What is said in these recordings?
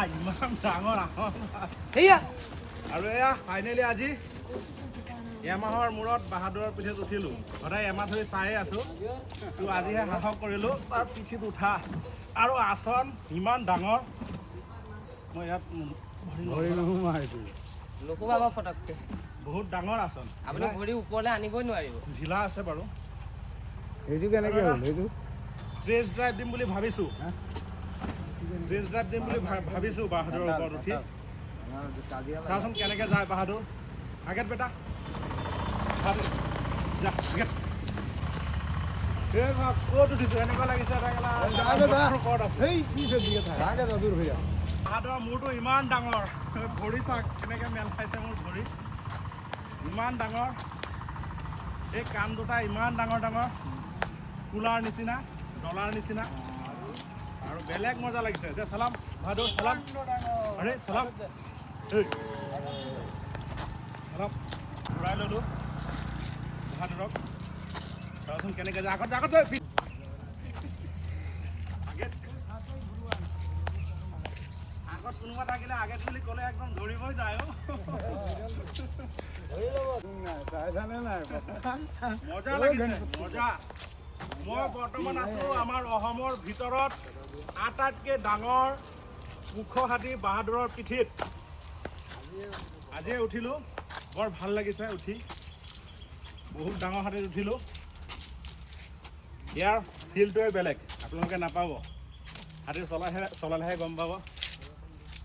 ইমান ডাঙৰ সেয়া আৰু এয়া ফাইনেলি আজি এমাহৰ মূৰত বাহাদুৰৰ পিঠিত উঠিলোঁ সদায় এমাহ ধৰি চায়ে আছোঁ তো আজিহে সাহস কৰিলোঁ তাৰ পিঠিত উঠা আৰু আসন ইমান ডাঙৰ মই ইয়াত নোকোবাব ফটককে বহুত ডাঙৰ আসন আপুনি ভৰি ওপৰলৈ আনিবই নোৱাৰিব ঢিলা আছে বাৰু সেইটো কেনেকৈ হ'ল সেইটো টেষ্ট ড্ৰাইভ দিম বুলি ভাবিছোঁ টেষ্ট ড্ৰাইভ দিম বুলি ভাবিছোঁ বাহাদুৰৰ ওপৰত উঠি চাচোন কেনেকৈ যায় বাহাদুৰ আগত বেটা যা আগত ক'ত উঠিছোঁ এনেকুৱা লাগিছে বাহাদুৰৰ মূৰটো ইমান ডাঙৰ ভৰি চাক কেনেকৈ মেল খাইছে মোৰ ভৰি ইমান ডাঙৰ এই কাণ দুটা ইমান ডাঙৰ ডাঙৰ কুলাৰ নিচিনা ডলাৰ নিচিনা আৰু বেলেগ মজা লাগিছে যে চালাম বাহাদুৰ চালাম আৰে চালাম চালাম ঘূৰাই ল'লোঁ বাহাদুৰক চাওঁচোন কেনেকৈ যায় আগত আগত আগত কোনোবা থাকিলে আগত বুলি ক'লে একদম ধৰিবই যায় মজা লাগিছে মজা মই বৰ্তমান আছোঁ আমাৰ অসমৰ ভিতৰত আটাইতকৈ ডাঙৰ ওখ হাতী বাহাদুৰৰ পিঠিত আজিয়ে উঠিলোঁ বৰ ভাল লাগিছে উঠি বহুত ডাঙৰ হাতীত উঠিলোঁ ইয়াৰ ফিলটোৱে বেলেগ আপোনালোকে নাপাব হাতী চলালেহে গম পাব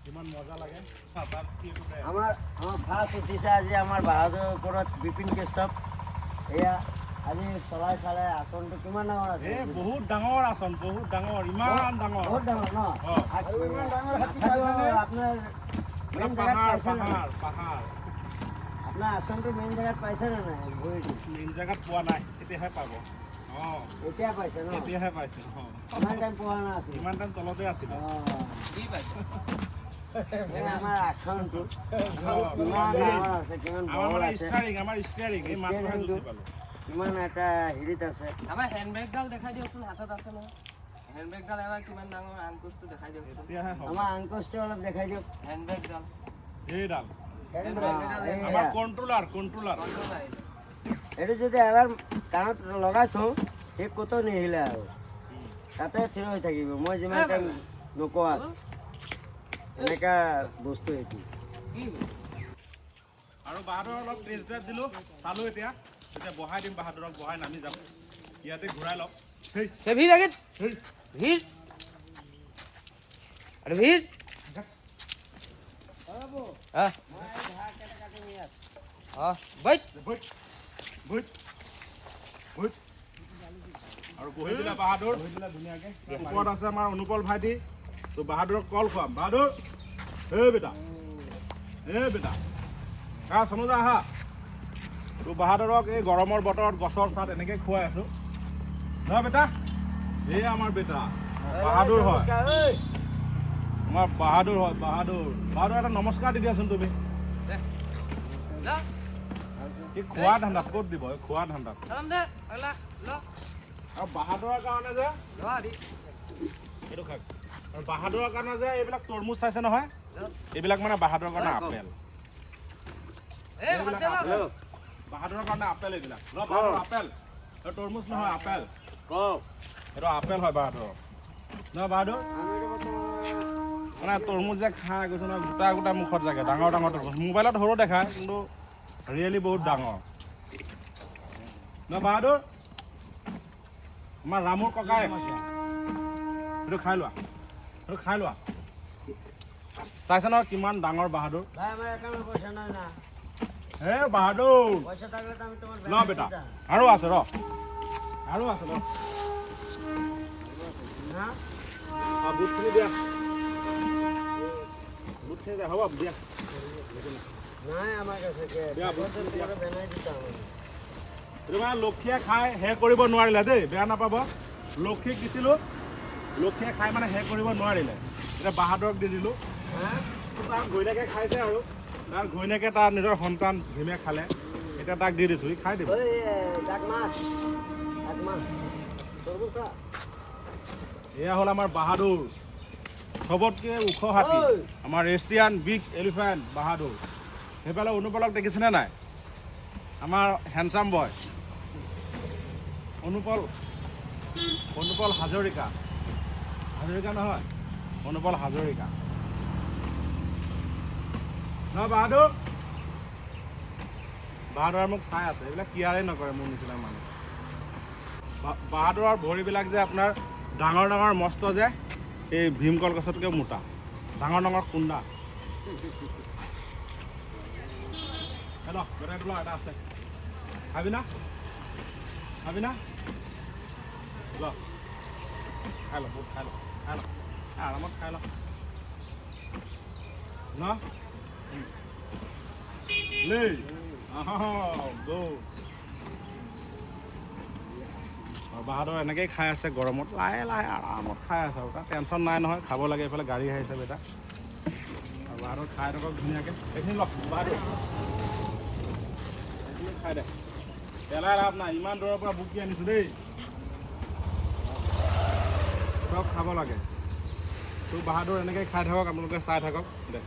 কিমান মজা লাগে আমাৰ ফাৰ্ষ্ট উঠিছে আজি আমাৰ বাহাদুৰৰ ওপৰত বিপিন কেষ্টপ এয়া আজি চলাই চালে আসনটো কিমান ডাঙৰ আছে বহুত ডাঙৰ আসন বহুত ডাঙৰ ইমান ডাঙৰ বহুত ডাঙৰ ন আপোনাৰ মেইন জেগাত পাইছে পাহাৰ আপোনাৰ আসনটো মেইন জেগাত পাইছে নে নাই ভৰিটো মেইন জেগাত পোৱা নাই এতিয়াহে পাব এতিয়া পাইছে ন এতিয়াহে পাইছে ইমান টাইম পোৱা নাছিল ইমান টাইম তলতে আছিলে কি পাইছে আমাৰ আসনটো কিমান ডাঙৰ আছে কিমান বহল আছে আমাৰ ষ্টিয়াৰিং এই মাত্ৰহে জুতি পালোঁ কিমান এটা হেৰিত আছে আমাৰ হেণ্ডবেগডাল দেখাই দিয়কচোন হাতত আছে নহয় হেণ্ডবেগডাল এবাৰ কিমান ডাঙৰ আংকুচটো দেখাই দিয়কচোন এতিয়াহে হ'ব আমাৰ আংকুচটো অলপ দেখাই দিয়ক হেণ্ডবেগডাল এইডাল হেণ্ডবেগডাল আমাৰ কণ্ট্ৰলাৰ এইটো যদি এবাৰ কাণত লগাই থওঁ সি ক'তো নিহিলে আৰু তাতে থিৰ হৈ থাকিব মই যিমান টাইম নোকোৱা এনেকুৱা বস্তু এইটো কি আৰু বাহাদুৰ অলপ টেষ্ট ড্ৰাইভ দিলোঁ চালোঁ এতিয়া বহাই দিম বাহাদুৰক বহাই নামি যাম ইয়াতে ঘূৰাই লওক ভিৰ আগে ভিৰ আৰে ভিৰ বাইট আৰু বহি দিলে বাহাদুৰ ধুনীয়াকৈ ওপৰত আছে আমাৰ অনুপল ভাইটি তো বাহাদুৰক কল খুৱাম বাহাদুৰ বেটা চনুজা আহা তো বাহাদুৰক এই গৰমৰ বতৰত গছৰ ছাট এনেকৈ খুৱাই আছোঁ নহয় বেটা এই আমাৰ বেটা বাহাদুৰ হয় আমাৰ বাহাদুৰ হয় বাহাদুৰ এটা নমস্কাৰ দি দিয়াচোন তুমি এই খোৱা ধান্দাত ক'ত দিব এই খোৱা ধান্দাত আৰু বাহাদুৰৰ কাৰণে যে এইটো খাওক আৰু বাহাদুৰৰ কাৰণে যে এইবিলাক তৰমুজ চাইছে নহয় এইবিলাক মানে বাহাদুৰৰ কাৰণে আপেল বাহাদুৰৰ কাৰণে আপেল এইবিলাক আপেল তৰমুজ নহয় আপেল এইটো আপেল হয় বাহাদুৰ নহয় বাহাদুৰ মানে তৰমুজ যে খাই গৈছে নহয় গোটা গোটা মুখত জাগে ডাঙৰ ডাঙৰ তৰমুজ মোবাইলত সৰু দেখায় কিন্তু ৰিয়েলি বহুত ডাঙৰ নহয় বাহাদুৰ আমাৰ ৰামুৰ ককাই সেইটো খাই লোৱা চাইছে নহয় কিমান ডাঙৰ বাহাদুৰ হে বাহাদুৰ ল বেটা আৰু আছে ৰ বুটখিনি দিয়া হ'ব দিয়া মানে লক্ষীয়ে খাই শেষ কৰিব নোৱাৰিলে দেই বেয়া নাপাব লক্ষীক দিছিলোঁ লক্ষীয়ে খাই মানে শেষ কৰিব নোৱাৰিলে এতিয়া বাহাদুৰক দি দিলোঁ তাৰ ঘৈণীয়েকে খাইছে আৰু তাৰ ঘৈণীয়েকে তাৰ নিজৰ সন্তান ভীমে খালে এতিয়া তাক দি দিছোঁ সি খাই দিব এয়া হ'ল আমাৰ বাহাদুৰ চবতকৈ ওখ হাতী আমাৰ এছিয়ান বিগ এলিফেণ্ট বাহাদুৰ। সেইফালে অনুপলক দেখিছেনে নাই? আমাৰ হেণ্ডচাম বয় অনুপল হাজৰিকা নহয়, অনুপল হাজৰিকা নহয় বাহাদুৰ। বাহাদুৰে মোক চাই আছে, এইবিলাক কেয়াৰেই নকৰে মোৰ নিচিনা মানুহ। বাহাদুৰৰ ভৰিবিলাক যে আপোনাৰ ডাঙৰ ডাঙৰ মস্ত যে এই ভীমকল গছতকৈ মোটা, ডাঙৰ ডাঙৰ কুন্দা। গোটাই তোলা এটা আছে, খাবি না ল, খাই ল, বহুত খাই ল আৰামত খাই ল ন লেই বাহাদুৰ এনেকেই খাই আছে গৰমত, লাহে লাহে আৰামত খাই আছে আৰু তাৰ টেনশ্যন নাই নহয়, খাব লাগে। এইফালে গাড়ী আহিছে বেটা, আৰু বাহাদুৰ খাই থাকক ধুনীয়াকৈ। এইখিনি লওক বাহাদুৰ, এইখিনি খাই দে, পেলাই লাভ নাই, ইমান দূৰৰ পৰা বুকি আনিছোঁ দেই, চব খাব লাগে। তোৰ বাহাদুৰ এনেকৈ খাই থাকক, আপোনালোকে চাই থাকক দে।